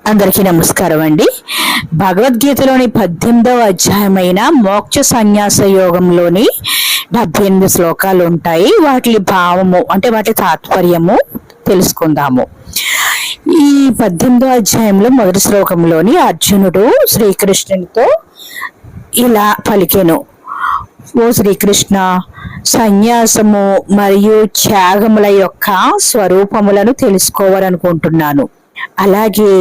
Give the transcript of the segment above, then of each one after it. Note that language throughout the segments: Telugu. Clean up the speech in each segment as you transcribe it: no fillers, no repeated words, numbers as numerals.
అందరికీ నమస్కారం అండి. భగవద్గీతలోని 18వ అధ్యాయమైన మోక్ష సన్యాస యోగంలోని 78 శ్లోకాలు ఉంటాయి. వాటి భావము అంటే వాటి తాత్పర్యము తెలుసుకుందాము. ఈ 18వ అధ్యాయంలో మొదటి శ్లోకంలోని అర్జునుడు శ్రీకృష్ణునితో ఇలా పలికెను: ఓ శ్రీకృష్ణ, సన్యాసము మరియు త్యాగముల యొక్క స్వరూపములను తెలుసుకోవాలనుకుంటున్నాను. అలాగే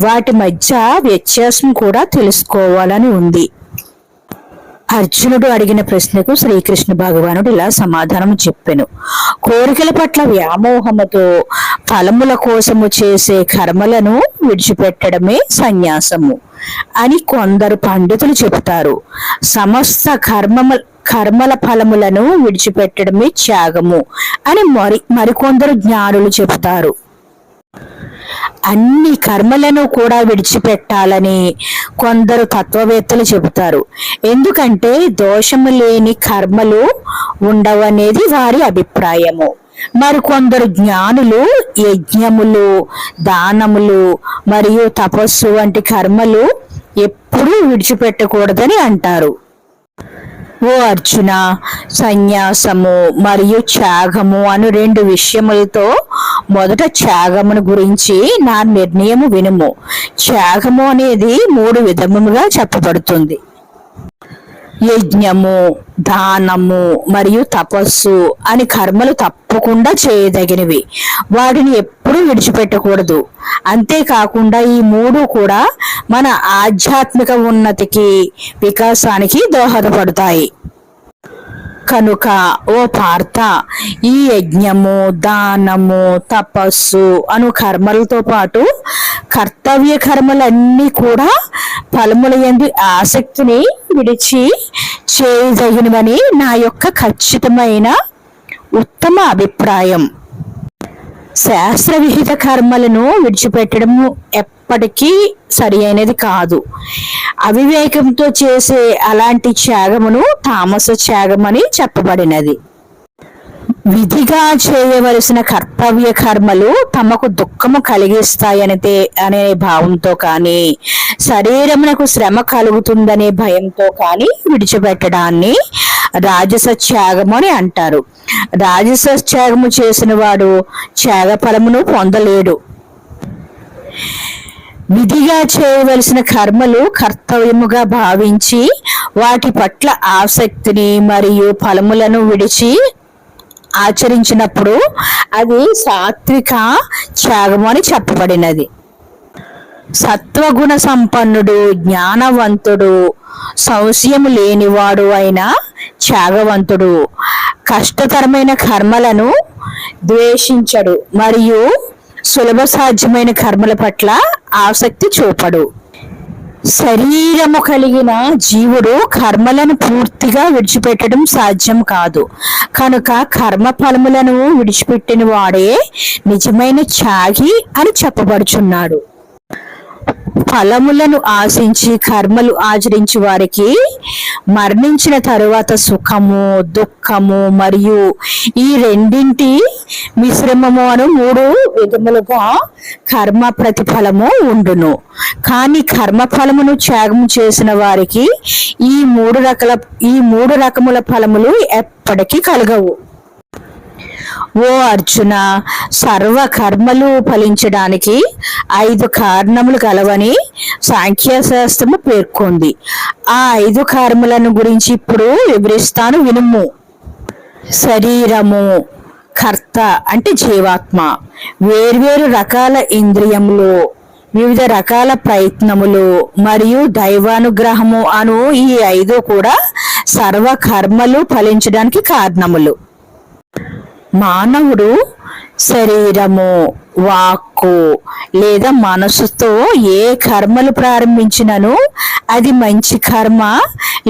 వాటి మధ్య వ్యత్యాసం కూడా తెలుసుకోవాలని ఉంది. అర్జునుడు అడిగిన ప్రశ్నకు శ్రీకృష్ణ భగవానుడు ఇలా సమాధానం చెప్పెను: కోరికల పట్ల వ్యామోహముతో ఫలముల కోసము చేసే కర్మలను విడిచిపెట్టడమే సన్యాసము అని కొందరు పండితులు చెబుతారు. సమస్త కర్మల ఫలములను విడిచిపెట్టడమే త్యాగము అని మరికొందరు జ్ఞానులు చెబుతారు. అన్ని కర్మలను కూడా విడిచిపెట్టాలని కొందరు తత్వవేత్తలు చెబుతారు. ఎందుకంటే దోషము లేని కర్మలు ఉండవనేది వారి అభిప్రాయము. మరికొందరు జ్ఞానులు యజ్ఞములు, దానములు మరియు తపస్సు వంటి కర్మలు ఎప్పుడూ విడిచిపెట్టకూడదని అంటారు. ఓ అర్జున, సన్యాసము మరియు త్యాగము అను 2 విషయములతో మొదట త్యాగమును గురించి నా నిర్ణయము వినుము. త్యాగము అనేది 3 విధములుగా చెప్పబడుతుంది. యజ్ఞము, దానము మరియు తపస్సు అని కర్మలు తప్పకుండా చేయదగినవి. వాటిని ఎప్పుడూ విడిచిపెట్టకూడదు. అంతేకాకుండా ఈ 3 కూడా మన ఆధ్యాత్మిక ఉన్నతికి, వికాసానికి దోహదపడతాయి. కనుక ఓ పార్థ, ఈ యజ్ఞము, దానము, తపస్సు అను కర్మలతో పాటు కర్తవ్య కర్మలన్నీ కూడా ఫలముల యందు ఆసక్తిని విడిచి చేయదగినవని నా యొక్క ఖచ్చితమైన ఉత్తమ అభిప్రాయం. శాస్త్ర విహిత కర్మలను విడిచిపెట్టడము ఎప్పటికీ సరి అయినది కాదు. అవివేకంతో చేసే అలాంటి త్యాగమును తామస త్యాగమని చెప్పబడినది. విధిగా చేయవలసిన కర్తవ్య కర్మలు తమకు దుఃఖము అనే భావంతో కానీ, శరీరమునకు శ్రమ కలుగుతుందనే భయంతో కానీ విడిచిపెట్టడాన్ని రాజస త్యాగము అని అంటారు. రాజస త్యాగము చేసిన వాడు త్యాగ ఫలమును పొందలేడు. విధిగా చేయవలసిన కర్మలు కర్తవ్యముగా భావించి వాటి పట్ల ఆసక్తిని మరియు ఫలములను విడిచి ఆచరించినప్పుడు అది సాత్విక త్యాగము అని చెప్పబడినది. సత్వగుణ సంపన్నుడు, జ్ఞానవంతుడు, సంశయము లేనివాడు అయిన త్యాగవంతుడు కష్టతరమైన కర్మలను ద్వేషించడు మరియు సులభ సాధ్యమైన కర్మల పట్ల ఆసక్తి చూపడు. శరీరము కలిగిన జీవుడు కర్మలను పూర్తిగా విడిచిపెట్టడం సాధ్యం కాదు. కనుక కర్మ ఫలములను విడిచిపెట్టిన వాడే నిజమైన త్యాగి అని చెప్పబడుచున్నాడు. ఫలములను ఆశించి కర్మలు ఆచరించి వారికి మరణించిన తరువాత సుఖము, దుఃఖము మరియు ఈ రెండింటి మిశ్రమము అను 3 విధములుగా కర్మ ప్రతిఫలము ఉండును. కానీ కర్మ ఫలమును త్యాగం చేసిన వారికి ఈ 3 రకముల ఫలములు ఎప్పటికీ కలగవు. ఓ అర్జున, సర్వ కర్మలు ఫలించడానికి 5 కారణములు కలవని సాంఖ్యశాస్త్రము పేర్కొంది. ఆ 5 కర్మలను గురించి ఇప్పుడు వివరిస్తాను, వినుము. శరీరము, కర్త అంటే జీవాత్మ, వేర్వేరు రకాల ఇంద్రియములు, వివిధ రకాల ప్రయత్నములు మరియు దైవానుగ్రహము అను ఈ 5 కూడా సర్వ కర్మలు ఫలించడానికి కారణములు. మానవుడు శరీరము, వాక్కు లేదా మనసుతో ఏ కర్మలు ప్రారంభించినను అది మంచి కర్మ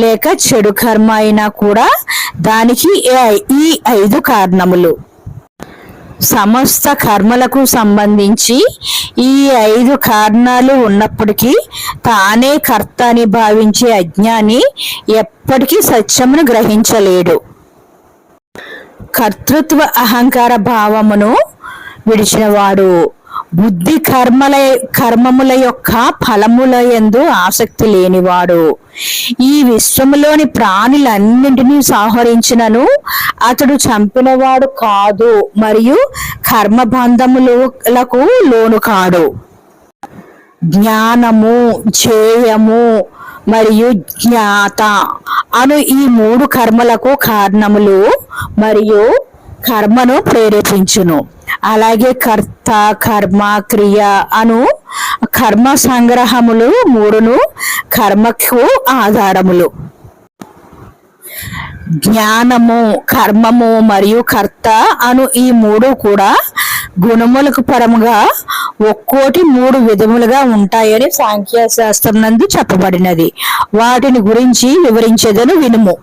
లేక చెడు కర్మ అయినా కూడా దానికి ఈ 5 కారణములు. సమస్త కర్మలకు సంబంధించి ఈ 5 కారణాలు ఉన్నప్పటికీ తానే కర్త అని భావించే అజ్ఞాని ఎప్పటికీ సత్యమును గ్రహించలేడు. కర్తృత్వ అహంకార భావమును విడిచినవాడు బుద్ధి కర్మముల యొక్క ఫలముల యందు ఆసక్తి లేనివాడు. ఈ విశ్వములోని ప్రాణులన్నింటినీ సంహరించినను అతడు చంపినవాడు కాదు, మరియు కర్మబంధములకు లోను కాడు. జ్ఞానము, జ్ఞేయము మరియు జ్ఞాత అను ఈ 3 కర్మలకు కారణములు మరియు కర్మను ప్రేరేపించును. అలాగే కర్త, కర్మ, క్రియ అను కర్మ సంగ్రహములు 3ను కర్మకు ఆధారములు. జ్ఞానము, కర్మము మరియు కర్త అను ఈ 3 కూడా గుణములకు పరముగా ఒక్కోటి 3 విధములుగా ఉంటాయని సాంఖ్యశాస్త్రం నందు చెప్పబడినది. వాటిని గురించి వివరించేదను వినుము.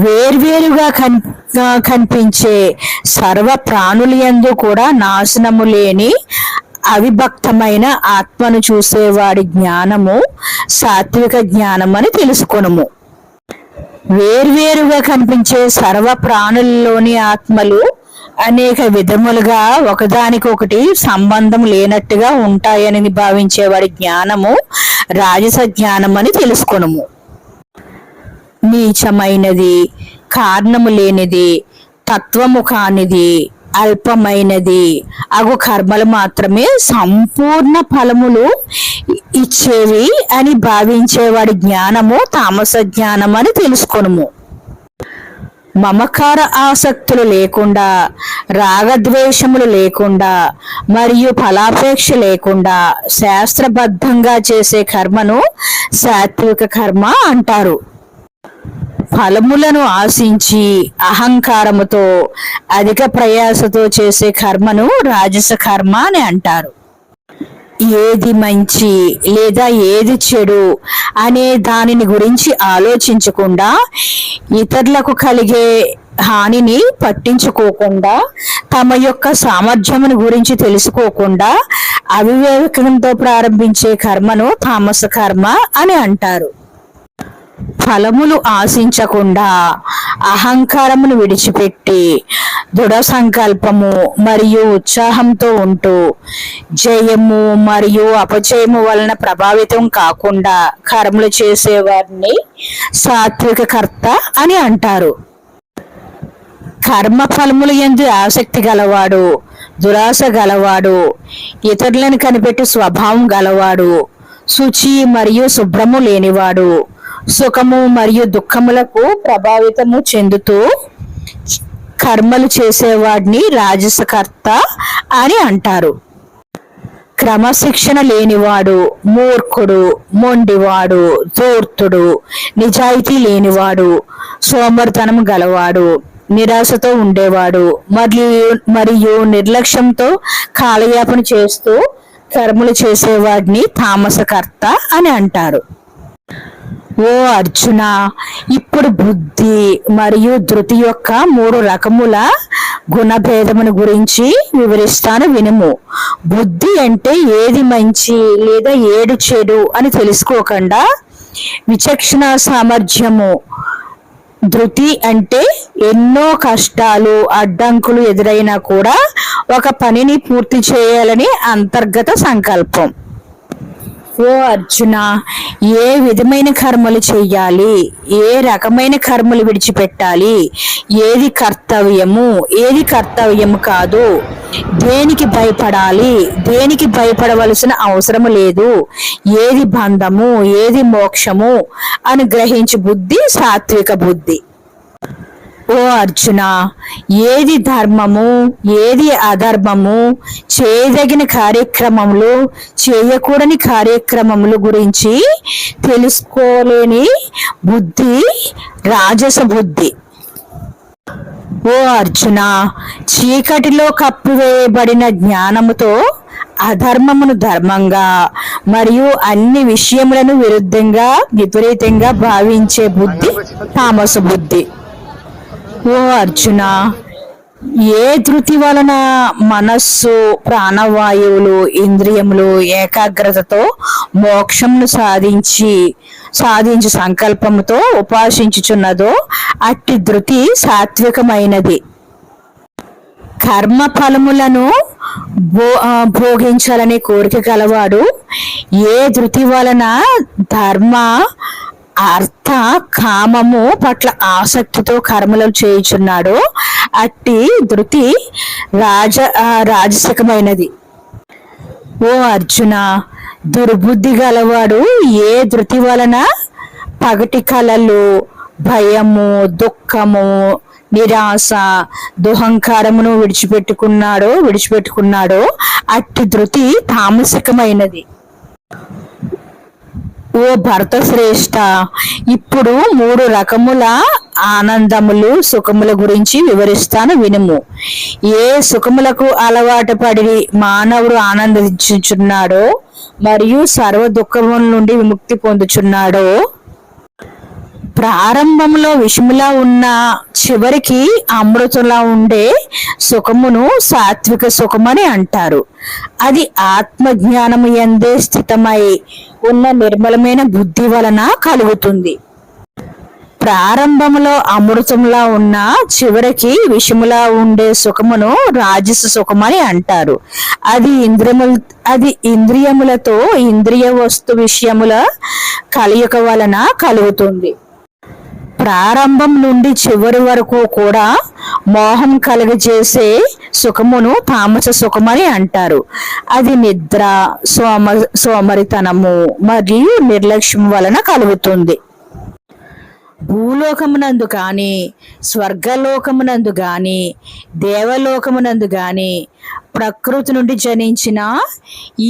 వేర్వేరుగా కనిపించే సర్వ ప్రాణులయందు కూడా నాశనము లేని అవిభక్తమైన ఆత్మను చూసేవాడి జ్ఞానము సాత్విక జ్ఞానం అని తెలుసుకొనుము. వేర్వేరుగా కనిపించే సర్వ ప్రాణులలోని ఆత్మలు అనేక విధములుగా ఒకదానికొకటి సంబంధం లేనట్టుగా ఉంటాయని భావించేవాడి జ్ఞానము రాజస జ్ఞానం అని తెలుసుకొనుము. నీచమైనది, కారణము లేనిది, తత్వము కానిది, అల్పమైనది అగు కర్మలు మాత్రమే సంపూర్ణ ఫలములు ఇచ్చేవి అని భావించేవాడి జ్ఞానము తామస జ్ఞానం అని తెలుసుకొనుము. మమకార ఆసక్తులు లేకుండా, రాగద్వేషములు లేకుండా మరియు ఫలాపేక్ష లేకుండా శాస్త్రబద్ధంగా చేసే కర్మను సాత్విక కర్మ అంటారు. ఫలములను ఆశించి అహంకారముతో అధిక ప్రయాసతో చేసే కర్మను రాజస కర్మ అని అంటారు. ఏది మంచి లేదా ఏది చెడు అనే దానిని గురించి ఆలోచించకుండా, ఇతరులకు కలిగే హానిని పట్టించుకోకుండా, తమ యొక్క సామర్థ్యమును గురించి తెలుసుకోకుండా అవివేకంతో ప్రారంభించే కర్మను తామస కర్మ అని అంటారు. ఫలములు ఆశించకుండా అహంకారమును విడిచిపెట్టి దృఢ సంకల్పము మరియు ఉత్సాహంతో ఉంటూ జయము మరియు అపజయము వలన ప్రభావితం కాకుండా కర్మలు చేసేవారిని సాత్విక కర్త అని అంటారు. కర్మ ఫలముల యందు ఆసక్తి గలవాడు, దురాశ గలవాడు, ఇతరులను కనిపెట్టి స్వభావం గలవాడు, శుచి మరియు శుభ్రము లేనివాడు, సుఖము మరియు దుఃఖములకు ప్రభావితము చెందుతూ కర్మలు చేసేవాడిని రాజసకర్త అని అంటారు. క్రమశిక్షణ లేనివాడు, మూర్ఖుడు, మొండివాడు, ధూర్తుడు, నిజాయితీ లేనివాడు, సోమరితనం గలవాడు, నిరాశతో ఉండేవాడు మరియు నిర్లక్ష్యంతో కాలయాపన చేస్తూ కర్మలు చేసేవాడిని తామసకర్త అని అంటారు. ఓ అర్జున, ఇప్పుడు బుద్ధి మరియు ధృతి యొక్క 3 రకముల గుణభేదమును గురించి వివరిస్తాను వినుము. బుద్ధి అంటే ఏది మంచి లేదా ఏది చెడు అని తెలుసుకోకుండా విచక్షణ సామర్థ్యము. ధృతి అంటే ఎన్నో కష్టాలు, అడ్డంకులు ఎదురైనా కూడా ఒక పనిని పూర్తి చేయాలని అంతర్గత సంకల్పం. ఓ అర్జున, ఏ విధమైన కర్మలు చెయ్యాలి, ఏ రకమైన కర్మలు విడిచిపెట్టాలి, ఏది కర్తవ్యము, ఏది కర్తవ్యము కాదు, దేనికి భయపడాలి, దేనికి భయపడవలసిన అవసరం లేదు, ఏది బంధము, ఏది మోక్షము అని గ్రహించు బుద్ధి సాత్విక బుద్ధి. ఓ అర్జున, ఏది ధర్మము, ఏది అధర్మము, చేయదగిన కార్యక్రమములు, చేయకూడని కార్యక్రమములు గురించి తెలుసుకోలేని బుద్ధి రాజస బుద్ధి. ఓ అర్జున, చీకటిలో కప్పివేయబడిన జ్ఞానముతో అధర్మమును ధర్మంగా మరియు అన్ని విషయములను విపరీతంగా భావించే బుద్ధి తామస బుద్ధి. ఓ అర్జున, ఏ ధృతి వలన మనస్సు, ప్రాణవాయువులు, ఇంద్రియములు ఏకాగ్రతతో మోక్షమును సాధించి సంకల్పముతో ఉపాసించుచున్నదో అట్టి ధృతి సాత్వికమైనది. కర్మ ఫలములను భోగించాలనే కోరిక కలవాడు ఏ ధృతి వలన ధర్మ అర్థ కామము పట్ల ఆసక్తితో కర్మలు చేయుచున్నాడో అట్టి ధృతి రాజసికమైనది. ఓ అర్జున, దుర్బుద్ధి గలవాడు ఏ ధృతి వలన పగటి కలలు, భయము, దుఃఖము, నిరాశ, దుహంకారమును విడిచిపెట్టుకున్నాడో అట్టి ధృతి తామసికమైనది. ఓ భరత శ్రేష్ఠ, ఇప్పుడు 3 రకముల ఆనందములు, సుఖముల గురించి వివరిస్తాను వినుము. ఏ సుఖములకు అలవాటు పడి మానవుడు ఆనందించుచున్నాడో మరియు సర్వ దుఃఖముల నుండి విముక్తి పొందుచున్నాడో, ప్రారంభంలో విషములా ఉన్న చివరికి అమృతంలా ఉండే సుఖమును సాత్విక సుఖమని అంటారు. అది ఆత్మజ్ఞానము యందే స్థితమై ఉన్న నిర్మలమైన బుద్ధి వలన కలుగుతుంది. ప్రారంభంలో అమృతంలా ఉన్న చివరికి విషములా ఉండే సుఖమును రాజస సుఖమని అంటారు. అది ఇంద్రియములతో ఇంద్రియ వస్తు విషయముల కలయిక వలన కలుగుతుంది. ప్రారంభం నుండి చివరి వరకు కూడా మోహం కలుగజేసే సుఖమును తామస సుఖమని అంటారు. అది నిద్ర, సోమరితనము మరియు నిర్లక్ష్యం వలన కలుగుతుంది. భూలోకమునందు గాని, స్వర్గలోకమునందు గాని, దేవలోకమునందు గాని ప్రకృతి నుండి జనించిన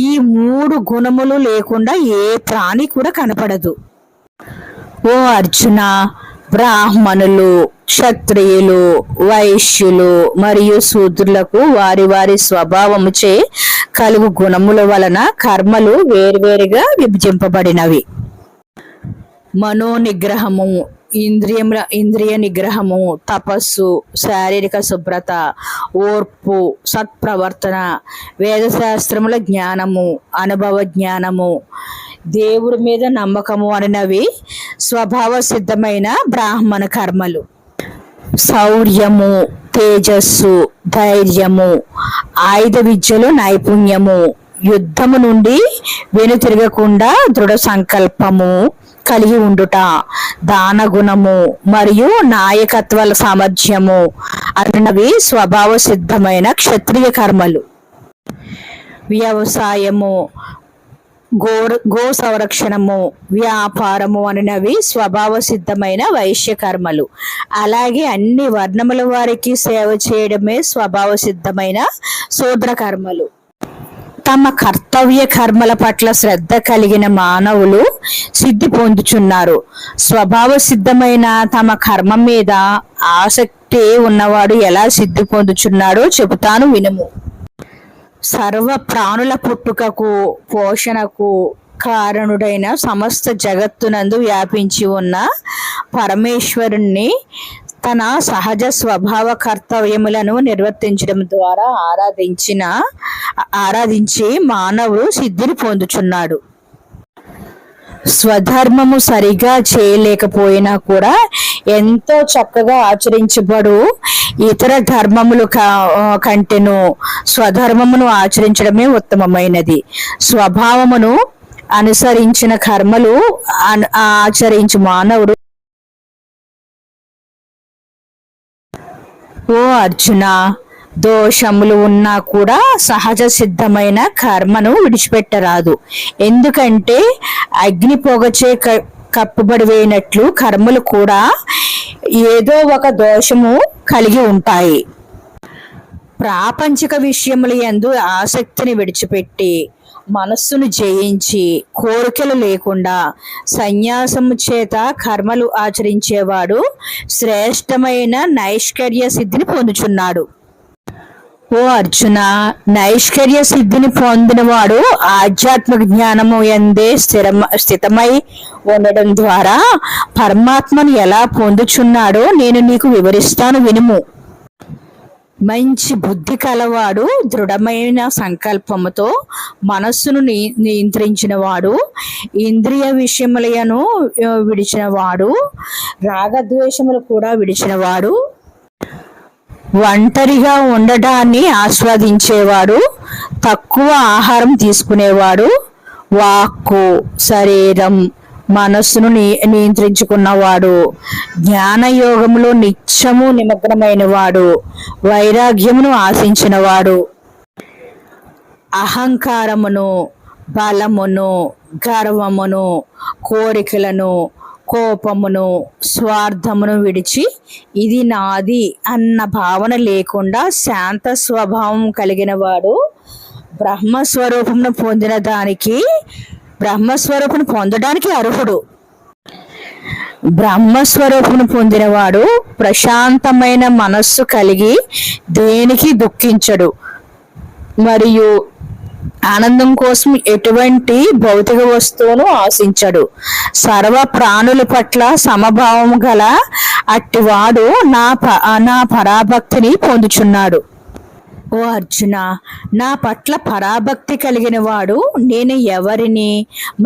ఈ 3 గుణములు లేకుండా ఏ ప్రాణి కూడా కనపడదు. ఓ అర్జున, బ్రాహ్మణులు, క్షత్రియులు, వైశ్యులు మరియు శూద్రులకు వారి వారి స్వభావముచే కలుగు గుణముల వలన కర్మలు వేరువేరుగా విభజింపబడినవి. మనోనిగ్రహము, ఇంద్రియ నిగ్రహము, తపస్సు, శారీరక శుభ్రత, ఓర్పు, సత్ప్రవర్తన, వేదశాస్త్రముల జ్ఞానము, అనుభవ జ్ఞానము, దేవుడి మీద నమ్మకము అనేవి స్వభావ సిద్ధమైన బ్రాహ్మణ కర్మలు. శౌర్యము, తేజస్సు, ధైర్యము, ఆయుధ విద్యలో నైపుణ్యము, యుద్ధము నుండి వెనుతిరగకుండా దృఢ సంకల్పము కలిగి ఉండుట, దాన గుణము మరియు నాయకత్వ సామర్థ్యము అన్నవి స్వభావ సిద్ధమైన క్షత్రియ కర్మలు. వ్యవసాయము, గో సంరక్షణము, వ్యాపారము అనేవి స్వభావ సిద్ధమైన వైశ్య కర్మలు. అలాగే అన్ని వర్ణముల వారికి సేవ చేయడమే స్వభావ సిద్ధమైన శూద్ర కర్మలు. తమ కర్తవ్య కర్మల పట్ల శ్రద్ధ కలిగిన మానవులు సిద్ధి పొందుచున్నారు. స్వభావ సిద్ధమైన తమ కర్మ మీద ఆసక్తి ఉన్నవాడు ఎలా సిద్ధి పొందుచున్నాడో చెబుతాను వినుము. సర్వ ప్రాణుల పుట్టుకకు, పోషణకు కారణుడైన సమస్త జగత్తునందు వ్యాపించి ఉన్న పరమేశ్వరుణ్ణి తన సహజ స్వభావ కర్తవ్యములను నిర్వర్తించడం ద్వారా ఆరాధించి మానవుడు సిద్ధిని పొందుచున్నాడు. స్వధర్మము సరిగా చేయలేకపోయినా కూడా ఎంతో చక్కగా ఆచరించబడు ఇతర ధర్మములు కంటేను స్వధర్మమును ఆచరించడమే ఉత్తమమైనది. స్వభావమును అనుసరించిన కర్మలు ఆచరించు మానవుడు. ఓ అర్జున, దోషములు ఉన్నా కూడా సహజ సిద్ధమైన కర్మను విడిచిపెట్టరాదు. ఎందుకంటే అగ్ని పొగచే కప్పుబడిపోయినట్లు కర్మలు కూడా ఏదో ఒక దోషము కలిగి ఉంటాయి. ప్రాపంచిక విషయముల యందు ఆసక్తిని విడిచిపెట్టి మనస్సును జయించి కోరికలు లేకుండా సన్యాసము చేత కర్మలు ఆచరించేవాడు శ్రేష్టమైన నైష్కర్య సిద్ధిని పొందుచున్నాడు. ఓ అర్జున, నైష్కర్య సిద్ధిని పొందినవాడు ఆధ్యాత్మిక జ్ఞానము యందే స్థితమై ఉండడం ద్వారా పరమాత్మను ఎలా పొందుచున్నాడో నేను నీకు వివరిస్తాను వినుము. మంచి బుద్ధి కలవాడు, దృఢమైన సంకల్పముతో మనస్సును నియంత్రించిన వాడు, ఇంద్రియ విషయములను విడిచినవాడు, రాగద్వేషములు కూడా విడిచినవాడు, ఒంటరిగా ఉండడాన్ని ఆస్వాదించేవాడు, తక్కువ ఆహారం తీసుకునేవాడు, వాక్కు, శరీరం, మనస్సును నియంత్రించుకున్నవాడు, జ్ఞానయోగములో నిత్యము నిమగ్నమైన వాడు, వైరాగ్యమును ఆశించినవాడు, అహంకారమును, బలమును, గర్వమును, కోరికలను, కోపమును, స్వార్థమును విడిచి ఇది నాది అన్న భావన లేకుండా శాంత స్వభావం కలిగిన వాడు బ్రహ్మస్వరూపమును పొందడానికి అర్హుడు. బ్రహ్మస్వరూపమును పొందినవాడు ప్రశాంతమైన మనస్సు కలిగి దేనికి దుఃఖించడు మరియు ఆనందం కోసం ఎటువంటి భౌతిక వస్తువును ఆశించడు. సర్వ ప్రాణుల పట్ల సమభావం గల అట్టివాడు నా పరాభక్తిని పొందుచున్నాడు. ఓ అర్జున, నా పట్ల పరాభక్తి కలిగిన వాడు నేను ఎవరిని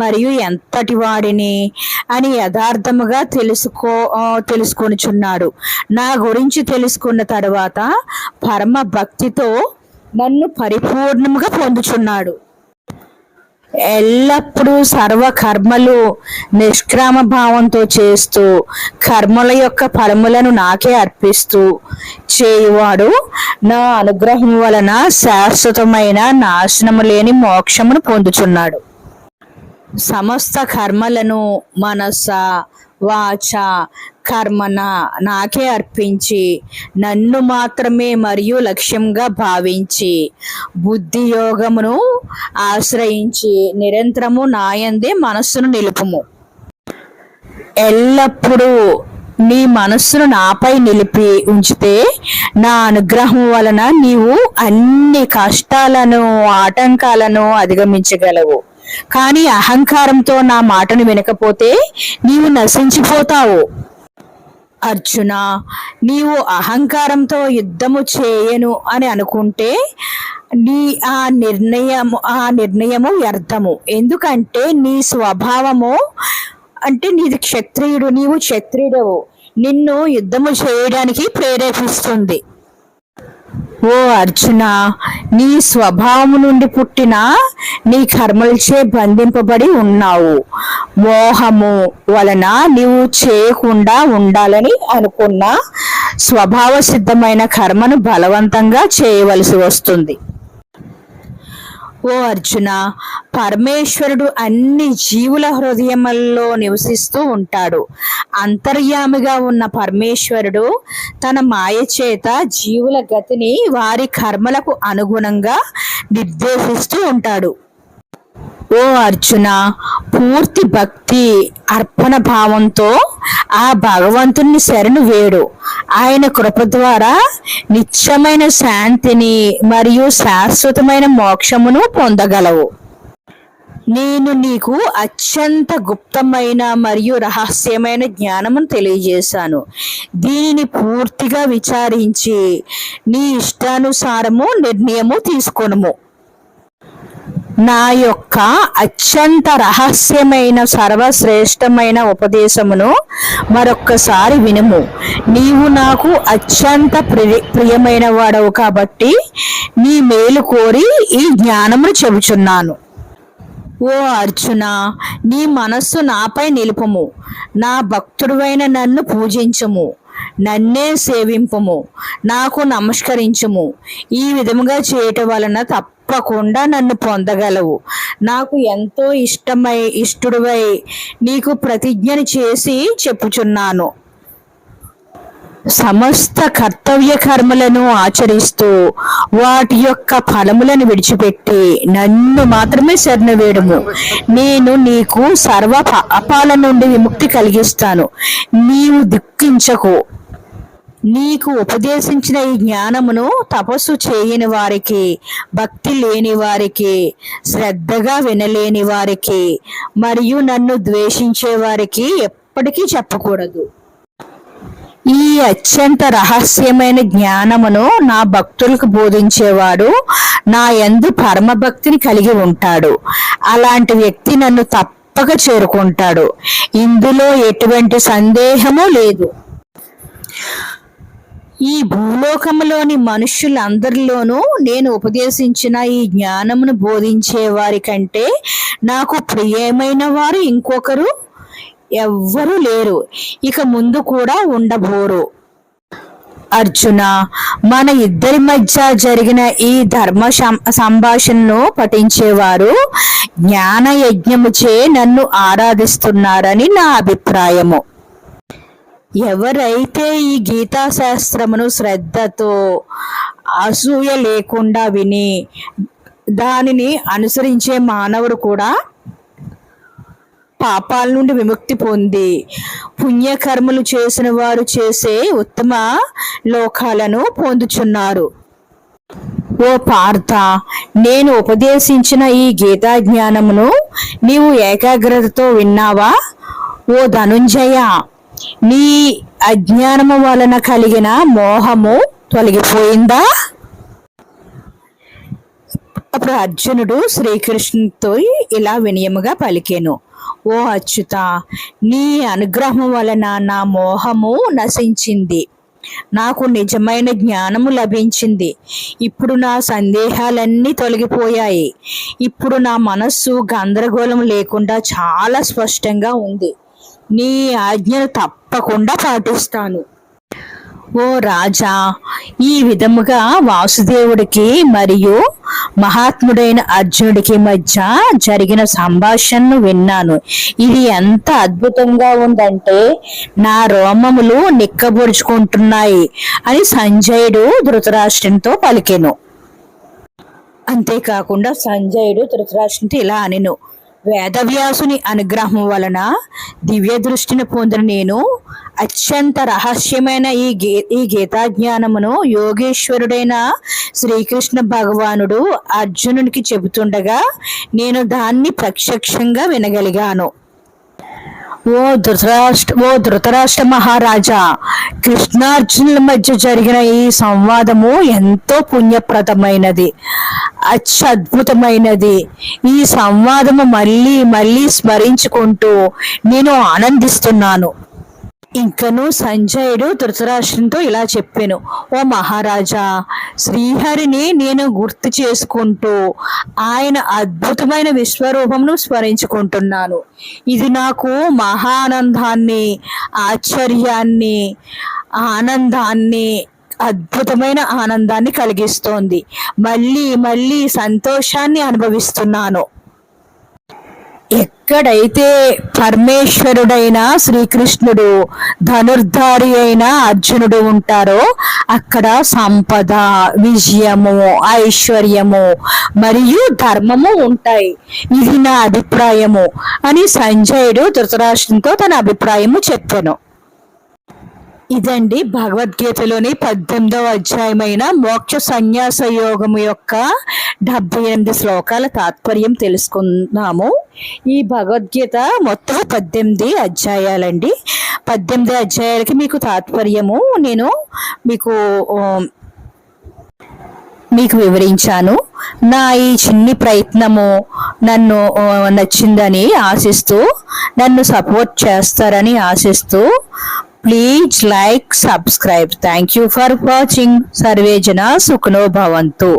మరియు ఎంతటి వాడిని అని యథార్థముగా తెలుసుకొనుచున్నాడు. నా గురించి తెలుసుకున్న తరువాత పరమ భక్తితో నన్ను పరిపూర్ణముగా పొందుచున్నాడు. ఎల్లప్పుడూ సర్వ కర్మలు నిష్క్రమ భావంతో చేస్తూ కర్మల యొక్క ఫలములను నాకే అర్పిస్తూ చేయువాడు నా అనుగ్రహం వలన శాశ్వతమైన నాశనము లేని మోక్షమును పొందుచున్నాడు. సమస్త కర్మలను మనస, వాచ, కర్మన నాకే అర్పించి నన్ను మాత్రమే మరియు లక్ష్యంగా భావించి బుద్ధి యోగమును ఆశ్రయించి నిరంతరము నాయందే మనస్సును నిలుపుము. ఎల్లప్పుడూ నీ మనస్సును నాపై నిలిపి ఉంచితే నా అనుగ్రహం వలన నీవు అన్ని కష్టాలను, ఆటంకాలను అధిగమించగలవు. కానీ అహంకారంతో నా మాటను వినకపోతే నీవు నశించిపోతావు. అర్జున, నీవు అహంకారంతో యుద్ధము చేయను అని అనుకుంటే ఆ నిర్ణయము వ్యర్థము. ఎందుకంటే నీ స్వభావము అంటే నీది క్షత్రియుడు, నీవు క్షత్రియుడవు, నిన్ను యుద్ధము చేయడానికి ప్రేరేపిస్తుంది. ఓ అర్జున, నీ స్వభావము నుండి పుట్టిన నీ కర్మలచే బంధింపబడి ఉన్నావు. మోహము వలన నీవు చేయకుండా ఉండాలని అనుకున్న స్వభావ సిద్ధమైన కర్మను బలవంతంగా చేయవలసి వస్తుంది. ఓ అర్జున, పరమేశ్వరుడు అన్ని జీవుల హృదయములలో నివసిస్తూ ఉంటాడు. అంతర్యామిగా ఉన్న పరమేశ్వరుడు తన మాయ చేత జీవుల గతిని వారి కర్మలకు అనుగుణంగా నిర్దేశిస్తూ ఉంటాడు. ఓ అర్జున, పూర్తి భక్తి అర్పణ భావంతో ఆ భగవంతుని శరణు వేడు. ఆయన కృప ద్వారా నిత్యమైన శాంతిని మరియు శాశ్వతమైన మోక్షమును పొందగలవు. నేను నీకు అత్యంత గుప్తమైన మరియు రహస్యమైన జ్ఞానమును తెలియజేశాను. దీనిని పూర్తిగా విచారించి నీ ఇష్టానుసారము నిర్ణయము తీసుకొనుము. నా యొక్క అత్యంత రహస్యమైన సర్వశ్రేష్టమైన ఉపదేశమును మరొక్కసారి వినుము. నీవు నాకు అత్యంత ప్రియమైన వాడవు కాబట్టి నీ మేలు కోరి ఈ జ్ఞానమును చెబుచున్నాను. ఓ అర్జున, నీ మనస్సు నాపై నిలుపుము. నా భక్తుడువైన నన్ను పూజించుము, నన్నే సేవింపుము, నాకు నమస్కరించుము. ఈ విధముగా చేయటం వలన తప్పకుండా నన్ను పొందగలవు. నాకు ఎంతో ఇష్టడువై నీకు ప్రతిజ్ఞను చేసి చెప్పుచున్నాను. సమస్త కర్తవ్య కర్మలను ఆచరిస్తూ వాటి యొక్క ఫలములను విడిచిపెట్టి నన్ను మాత్రమే శరణు వేడుము. నేను నీకు సర్వ పాపాల నుండి విముక్తి కలిగిస్తాను. నీవు దుఃఖించకు. నీకు ఉపదేశించిన ఈ జ్ఞానమును తపస్సు చేయని వారికి, భక్తి లేని వారికి, శ్రద్ధగా వినలేని వారికి మరియు నన్ను ద్వేషించే వారికి ఎప్పటికీ చెప్పకూడదు. ఈ అత్యంత రహస్యమైన జ్ఞానమును నా భక్తులకు బోధించేవాడు నా యందు పరమభక్తిని కలిగి ఉంటాడు. అలాంటి వ్యక్తి నన్ను తప్పక చేరుకుంటాడు. ఇందులో ఎటువంటి సందేహము లేదు. ఈ భూలోకంలోని మనుష్యులందరిలోనూ నేను ఉపదేశించిన ఈ జ్ఞానమును బోధించే వారి కంటే నాకు ప్రియమైన వారు ఇంకొకరు ఎవ్వరూ లేరు, ఇక ముందు కూడా ఉండబోరు. అర్జున, మన ఇద్దరి మధ్య జరిగిన ఈ ధర్మ సంభాషణను పఠించేవారు జ్ఞాన యజ్ఞముచే నన్ను ఆరాధిస్తున్నారని నా అభిప్రాయము. ఎవరైతే ఈ గీతా శాస్త్రమును శ్రద్ధతో అసూయ లేకుండా విని దానిని అనుసరించే మానవుడు కూడా పాపాల నుండి విముక్తి పొంది పుణ్యకర్మలు చేసిన వారు చేసే ఉత్తమ లోకాలను పొందుచున్నారు. ఓ పార్థ, నేను ఉపదేశించిన ఈ గీతా జ్ఞానమును నీవు ఏకాగ్రతతో విన్నావా? ఓ ధనుంజయ, నీ అజ్ఞానము వలన కలిగిన మోహము తొలగిపోయిందా? అప్పుడు అర్జునుడు శ్రీకృష్ణునితో ఇలా వినయముగా పలికెను. ఓ అచ్యుత, నీ అనుగ్రహం వలన నా మోహము నశించింది, నాకు నిజమైన జ్ఞానము లభించింది. ఇప్పుడు నా సందేహాలన్నీ తొలగిపోయాయి. ఇప్పుడు నా మనస్సు గందరగోళం లేకుండా చాలా స్పష్టంగా ఉంది. నీ ఆజ్ఞను తప్పకుండా పాటిస్తాను. ఓ రాజా, ఈ విధముగా వాసుదేవుడికి మరియు మహాత్ముడైన అర్జునుడికి మధ్య జరిగిన సంభాషణను విన్నాను. ఇది ఎంత అద్భుతంగా ఉందంటే నా రోమములు నిక్కబొడుచుకుంటున్నాయి అని సంజయుడు ధృతరాష్ట్రునితో పలికెను. అంతేకాకుండా సంజయుడు ధృతరాష్ట్రునితో ఇలా అనెను. వేదవ్యాసుని అనుగ్రహం వలన దివ్య దృష్టిని పొందిన నేను అత్యంత రహస్యమైన ఈ గీతా జ్ఞానమును యోగేశ్వరుడైన శ్రీకృష్ణ భగవానుడు అర్జునునికి చెబుతుండగా నేను దాన్ని ప్రత్యక్షంగా వినగలిగాను. ఓ ధృతరాష్ట్ర మహారాజా, కృష్ణార్జునుల మధ్య జరిగిన ఈ సంవాదము ఎంతో పుణ్యప్రదమైనది, అత్యద్భుతమైనది. ఈ సంవాదము మళ్ళీ మళ్ళీ స్మరించుకుంటూ నేను ఆనందిస్తున్నాను. ఇంకను సంజయుడు ధృతరాష్ట్రునితో ఇలా చెప్పాను. ఓ మహారాజా, శ్రీహరిని నేను గుర్తు చేసుకుంటూ ఆయన అద్భుతమైన విశ్వరూపమును స్మరించుకుంటున్నాను. ఇది నాకు మహానందాన్ని, ఆశ్చర్యాన్ని, ఆనందాన్ని, అద్భుతమైన ఆనందాన్ని కలిగిస్తోంది. మళ్ళీ మళ్ళీ సంతోషాన్ని అనుభవిస్తున్నాను. ఎక్కడైతే పరమేశ్వరుడైన శ్రీకృష్ణుడు, ధనుర్ధారి అయిన అర్జునుడు ఉంటారో అక్కడ సంపద, విజయము, ఐశ్వర్యము మరియు ధర్మము ఉంటాయి. ఇది నా అభిప్రాయము అని సంజయుడు ధృతరాష్ట్రునితో తన అభిప్రాయము చెప్పాను. ఇదండి భగవద్గీతలోని 18వ అధ్యాయమైన మోక్ష సన్యాస యోగము యొక్క 78 శ్లోకాల తాత్పర్యం తెలుసుకున్నాము. ఈ భగవద్గీత మొత్తం 18 అధ్యాయాలండి. 18 అధ్యాయాలకి మీకు తాత్పర్యము నేను మీకు వివరించాను. నా ఈ చిన్ని ప్రయత్నము నన్ను నచ్చిందని ఆశిస్తూ, నన్ను సపోర్ట్ చేస్తారని ఆశిస్తూ, please like, subscribe. Thank you for watching. Survey జన సుఖినో భవంతు.